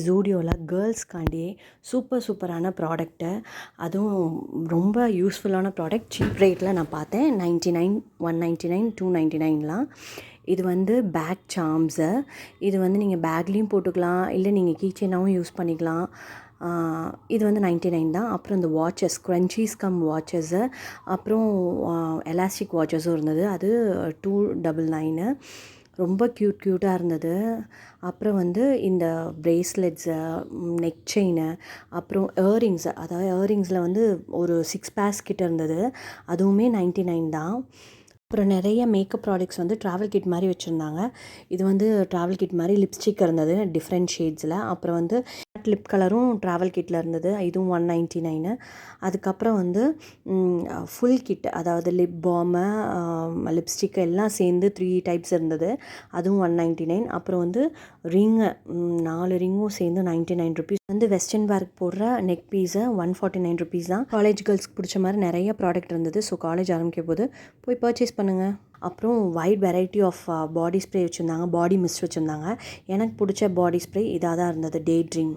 ஜூடியோவில் கேர்ள்ஸ்க்காண்டி சூப்பரான ப்ராடக்ட்டு, அதுவும் ரொம்ப யூஸ்ஃபுல்லான ப்ராடக்ட். சீப் ரேட்டில் நான் பார்த்தேன். 99, 199, 299லாம். இது வந்து பேக் சார்ம்ஸு. இது வந்து நீங்கள் பேக்லேயும் போட்டுக்கலாம், இல்லை நீங்கள் கீச்செயினாகவும் யூஸ் பண்ணிக்கலாம். இது வந்து 99 தான். அப்புறம் இந்த வாட்சஸ், ஸ்க்ரன்ச்சீஸ் கம் வாட்சஸ்ஸு, அப்புறம் எலாஸ்டிக் வாட்சஸும் இருந்தது. அது 299. ரொம்ப க்யூட்டாக இருந்தது. அப்புறம் வந்து இந்த ப்ரேஸ்லெட்ஸு, நெக் செயினு, அப்புறம் இயரிங்ஸு, அதாவது இயரிங்ஸில் வந்து ஒரு 6 பேர்ஸ் கிட்ட இருந்தது. அதுவுமே 99 தான். அப்புறம் நிறைய மேக்கப் ப்ராடக்ட்ஸ் வந்து ட்ராவல் கிட் மாதிரி வச்சுருந்தாங்க. இது வந்து ட்ராவல் கிட் மாதிரி லிப்ஸ்டிக் இருந்தது டிஃப்ரெண்ட் ஷேட்ஸில். அப்புறம் வந்து லிப் கலரும் ட்ராவல் கிட்டில் இருந்தது. இதுவும் 199. அதுக்கப்புறம் வந்து ஃபுல் கிட், அதாவது லிப் பாமு, லிப்ஸ்டிக் எல்லாம் சேர்ந்து 3 டைப்ஸ் இருந்தது. அதுவும் 199. அப்புறம் வந்து ரிங்கு, 4 ரிங்கும் சேர்ந்து 99 ருபீஸ். வந்து வெஸ்டர்ன் வேர்க்கு போடுற நெக் பீஸு 149 ருபீஸ் தான். காலேஜ் கேர்ள்ஸ்க்கு பிடிச்ச மாதிரி நிறைய ப்ராடக்ட் இருந்தது. ஸோ காலேஜ் ஆரம்பிக்கும் போது போய் பர்ச்சேஸ் பண்ணுங்கள். அப்புறம் wide variety of body spray வச்சுருந்தாங்க, பாடி மிஸ்ட் வச்சுருந்தாங்க. எனக்கு பிடிச்ச பாடி ஸ்ப்ரே இதாக தான் இருந்தது, டே ட்ரீம்.